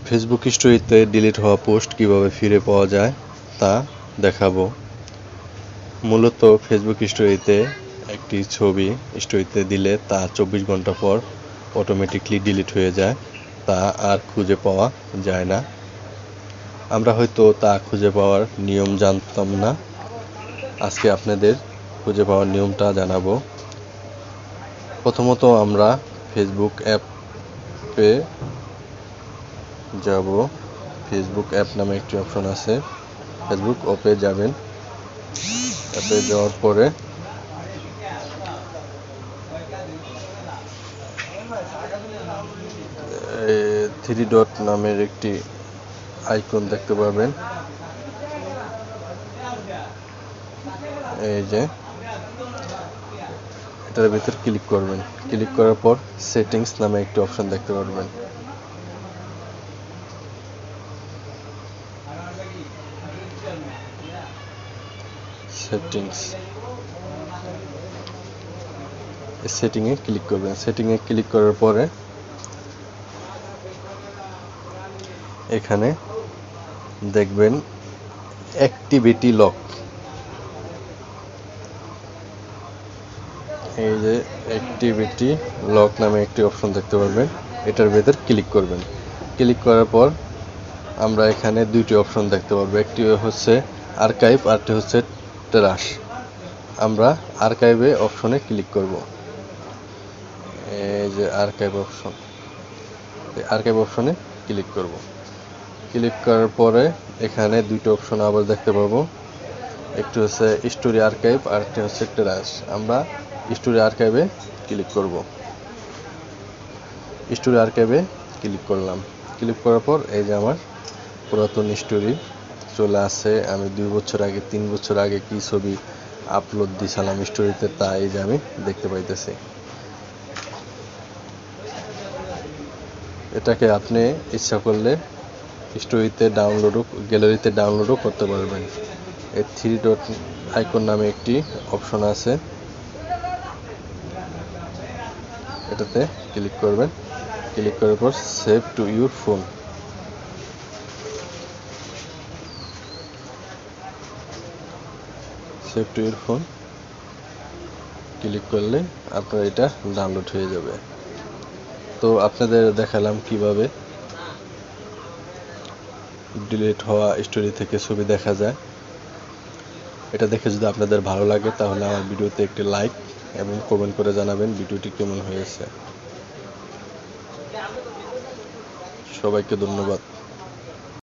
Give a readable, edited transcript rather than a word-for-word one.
Facebook স্টোরিতে delete হওয়া post কিভাবে ফিরে পাওয়া যায় তা দেখাবো। মূলত ফেসবুক স্টোরিতে একটি ছবি স্টোরিতে দিলে তা 24 ঘন্টা পর অটোমেটিকলি ডিলিট হয়ে যায়, তা আর খুঁজে পাওয়া যায় না। আমরা হয়তো তা খুঁজে পাওয়ার নিয়ম জানতাম না, আজকে আপনাদের খুঁজে পাওয়ার নিয়মটা জানাবো। প্রথমত আমরা ফেসবুক অ্যাপে যাব। ফেসবুক অ্যাপ নামে একটি অপশন আছে, ফেসবুক অ্যাপে যাবেন। অ্যাপে যাওয়ার পরে থ্রি ডট নামের একটি আইকন দেখতে পাবেন। এই যে এটার ভিতর ক্লিক করবেন। ক্লিক করার পর সেটিংস নামে একটি অপশন দেখতে পারবেন। সেটিংয়ে ক্লিক করবেন। সেটিংয়ে ক্লিক করার পরে এখানে দেখবেন অ্যাক্টিভিটি লক। এই যে অ্যাক্টিভিটি লক নামে একটি অপশন দেখতে পারবেন, এটার ভেতর ক্লিক করবেন। ক্লিক করার পর আমরা এখানে দুইটি অপশন দেখতে পারবো, একটি হচ্ছে আর্কাইভ, আরটি হচ্ছে ট্র্যাশ। আমরা আর্কাইভে অপশনে ক্লিক করব। এই যে আর্কাইভ অপশন, আর্কাইভ অপশনে ক্লিক করব। ক্লিক করার পরে এখানে দুটো অপশন আবার দেখতে পাবো, একটি হচ্ছে স্টোরি আর্কাইভ আর একটি হচ্ছে ট্র্যাশ। আমরা স্টোরি আর্কাইভে ক্লিক করব। স্টোরি আর্কাইভে ক্লিক করলাম। ক্লিক করার পর এই যে আমার পুরাতন স্টোরি চলে আসে। আমি 2 বছর আগে 3 বছর আগে কি ছবি আপলোড দিয়েছিলাম স্টোরিতে, তা এই যে আমি দেখতে পাইতেছি। এটাকে আপনি ইচ্ছা করলে স্টোরিতে ডাউনলোডও, গ্যালারিতে ডাউনলোডও করতে পারবেন। এই থ্রি ডট আইকন নামে একটি অপশন আছে, এটাতে ক্লিক করবেন। ক্লিক করার পর save to your phone, save to your phone click করলে আপনার এটা ডাউনলোড হয়ে যাবে। তো আপনাদের দেখালাম কিভাবে ডিলিট হওয়া স্টোরি থেকে ছবি দেখা যায়। এটা দেখে যদি আপনাদের ভালো লাগে তাহলে আমার ভিডিওতে একটি লাইক এবং কমেন্ট করে জানাবেন ভিডিওটি কেমন হয়েছে। সবাইকে ধন্যবাদ।